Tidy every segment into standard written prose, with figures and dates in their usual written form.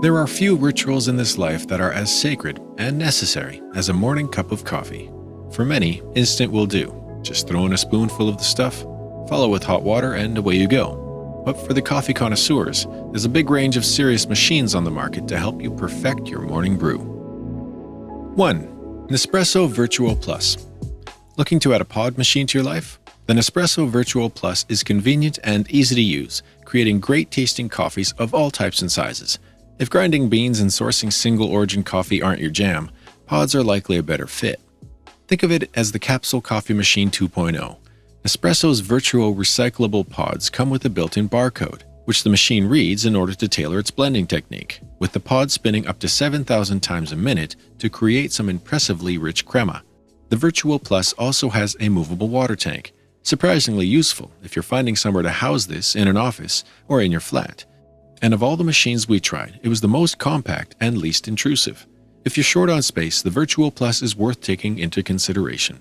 There are few rituals in this life that are as sacred and necessary as a morning cup of coffee. For many, instant will do. Just throw in a spoonful of the stuff, follow with hot water, and away you go. But for the coffee connoisseurs, there's a big range of serious machines on the market to help you perfect your morning brew. 1. Nespresso Virtual Plus. Looking to add a pod machine to your life? The Nespresso Virtual Plus is convenient and easy to use, creating great-tasting coffees of all types and sizes. If grinding beans and sourcing single-origin coffee aren't your jam, pods are likely a better fit. Think of it as the Capsule Coffee Machine 2.0. Nespresso's virtual recyclable pods come with a built-in barcode, which the machine reads in order to tailor its blending technique, with the pod spinning up to 7,000 times a minute to create some impressively rich crema. The Virtual Plus also has a movable water tank, surprisingly useful if you're finding somewhere to house this in an office or in your flat. And of all the machines we tried, it was the most compact and least intrusive. If you're short on space, the Virtual Plus is worth taking into consideration.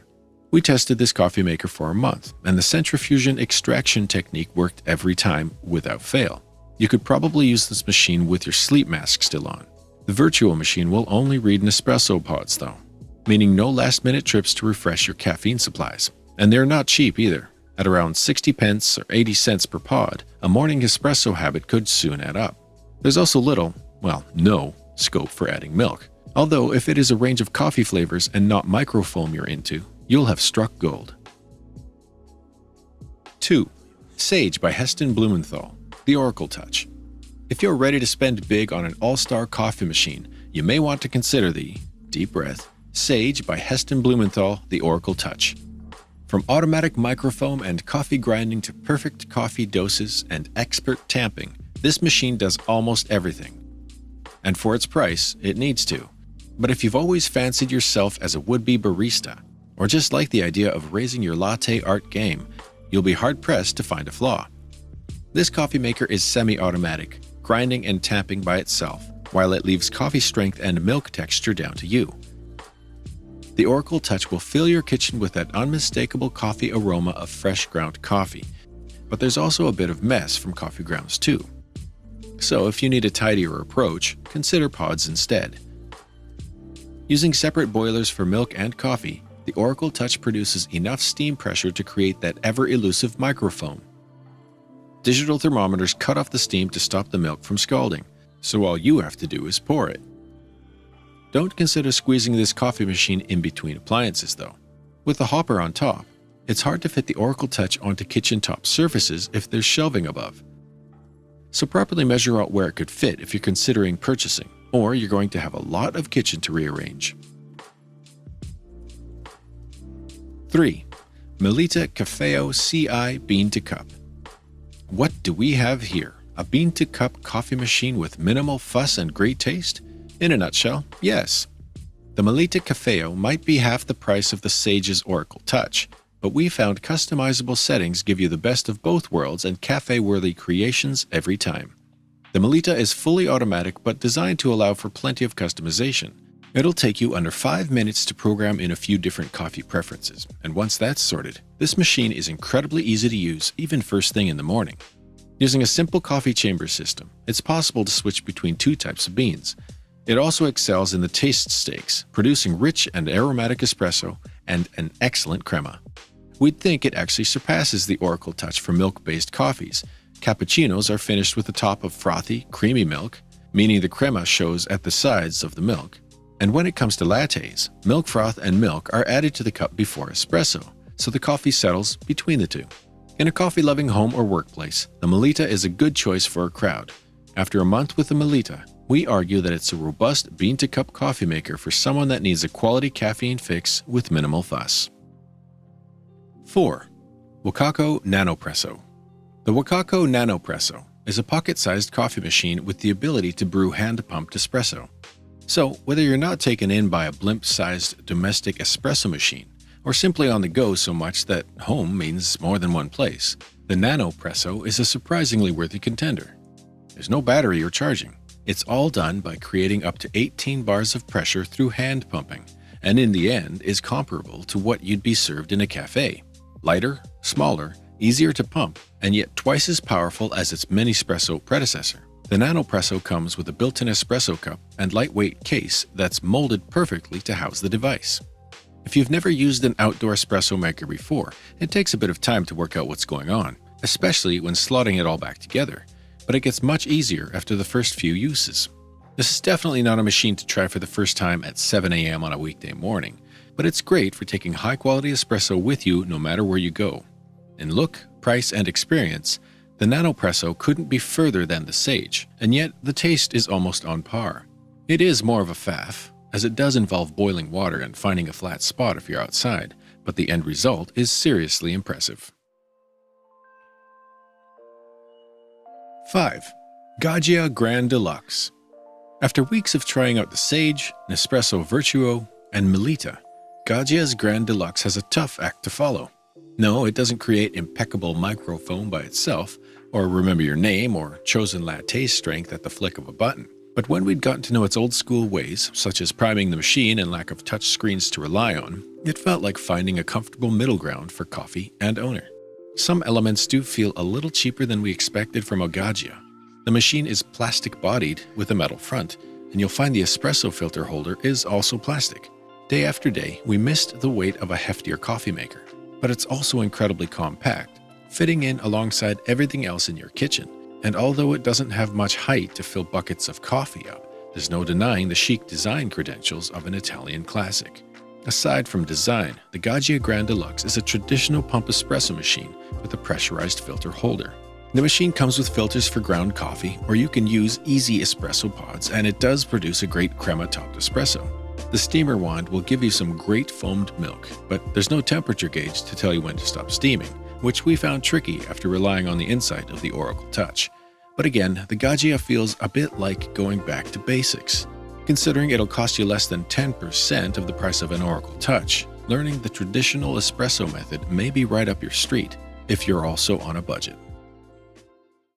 We tested this coffee maker for a month, and the centrifusion extraction technique worked every time without fail. You could probably use this machine with your sleep mask still on. The virtual machine will only read Nespresso pods though, meaning no last-minute trips to refresh your caffeine supplies. And they're not cheap either. At around 60 pence or 80 cents per pod, a morning espresso habit could soon add up. There's also little, well, no, scope for adding milk. Although if it is a range of coffee flavors and not microfoam you're into, you'll have struck gold. 2. Sage by Heston Blumenthal, the Oracle Touch. If you're ready to spend big on an all-star coffee machine, you may want to consider the, deep breath, Sage by Heston Blumenthal, the Oracle Touch. From automatic microfoam and coffee grinding to perfect coffee doses and expert tamping, this machine does almost everything. And for its price, it needs to. But if you've always fancied yourself as a would-be barista, or just like the idea of raising your latte art game, you'll be hard-pressed to find a flaw. This coffee maker is semi-automatic, grinding and tamping by itself, while it leaves coffee strength and milk texture down to you. The Oracle Touch will fill your kitchen with that unmistakable coffee aroma of fresh ground coffee, but there's also a bit of mess from coffee grounds too. So if you need a tidier approach, consider pods instead. Using separate boilers for milk and coffee, the Oracle Touch produces enough steam pressure to create that ever-elusive microfoam. Digital thermometers cut off the steam to stop the milk from scalding, so all you have to do is pour it. Don't consider squeezing this coffee machine in between appliances though. With the hopper on top, it's hard to fit the Oracle Touch onto kitchen top surfaces if there's shelving above. So properly measure out where it could fit if you're considering purchasing, or you're going to have a lot of kitchen to rearrange. 3. Malita Cafeo CI Bean to Cup. What do we have here? A bean to cup coffee machine with minimal fuss and great taste? In a nutshell, yes. The Malita Cafeo might be half the price of the Sage's Oracle Touch, but we found customizable settings give you the best of both worlds and cafe-worthy creations every time. The Malita is fully automatic but designed to allow for plenty of customization. It'll take you under 5 minutes to program in a few different coffee preferences, and once that's sorted, this machine is incredibly easy to use even first thing in the morning. Using a simple coffee chamber system, it's possible to switch between 2 types of beans. It also excels in the taste stakes, producing rich and aromatic espresso and an excellent crema. We'd think it actually surpasses the Oracle Touch for milk-based coffees. Cappuccinos are finished with a top of frothy, creamy milk, meaning the crema shows at the sides of the milk. And when it comes to lattes, milk froth and milk are added to the cup before espresso, so the coffee settles between the two. In a coffee-loving home or workplace, the Malita is a good choice for a crowd. After a month with the Malita, we argue that it's a robust bean-to-cup coffee maker for someone that needs a quality caffeine fix with minimal fuss. 4. Wakako Nanopresso. The Wakako Nanopresso is a pocket-sized coffee machine with the ability to brew hand-pumped espresso. So, whether you're not taken in by a blimp-sized domestic espresso machine, or simply on the go so much that home means more than one place, the Nanopresso is a surprisingly worthy contender. There's no battery or charging. It's all done by creating up to 18 bars of pressure through hand pumping, and in the end is comparable to what you'd be served in a cafe. Lighter, smaller, easier to pump, and yet twice as powerful as its mini-espresso predecessor. The Nanopresso comes with a built-in espresso cup and lightweight case that's molded perfectly to house the device. If you've never used an outdoor espresso maker before, it takes a bit of time to work out what's going on, especially when slotting it all back together, but it gets much easier after the first few uses. This is definitely not a machine to try for the first time at 7 a.m. on a weekday morning, but it's great for taking high-quality espresso with you no matter where you go. In look, price, and experience, the Nanopresso couldn't be further than the Sage, and yet the taste is almost on par. It is more of a faff, as it does involve boiling water and finding a flat spot if you're outside, but the end result is seriously impressive. 5. Gaggia Grand Deluxe. After weeks of trying out the Sage, Nespresso Virtual, and Malita, Gaggia's Grand Deluxe has a tough act to follow. No, it doesn't create impeccable microfoam by itself, or remember your name or chosen latte strength at the flick of a button. But when we'd gotten to know its old-school ways, such as priming the machine and lack of touch screens to rely on, it felt like finding a comfortable middle ground for coffee and owner. Some elements do feel a little cheaper than we expected from a Gaggia. The machine is plastic-bodied with a metal front, and you'll find the espresso filter holder is also plastic. Day after day, we missed the weight of a heftier coffee maker, but it's also incredibly compact, fitting in alongside everything else in your kitchen. And although it doesn't have much height to fill buckets of coffee up, there's no denying the chic design credentials of an Italian classic. Aside from design, the Gaggia Grand Deluxe is a traditional pump espresso machine with a pressurized filter holder. The machine comes with filters for ground coffee, or you can use easy espresso pods, and it does produce a great crema-topped espresso. The steamer wand will give you some great foamed milk, but there's no temperature gauge to tell you when to stop steaming, which we found tricky after relying on the insight of the Oracle Touch. But again, the Gaggia feels a bit like going back to basics. Considering it'll cost you less than 10% of the price of an Oracle Touch, learning the traditional espresso method may be right up your street if you're also on a budget.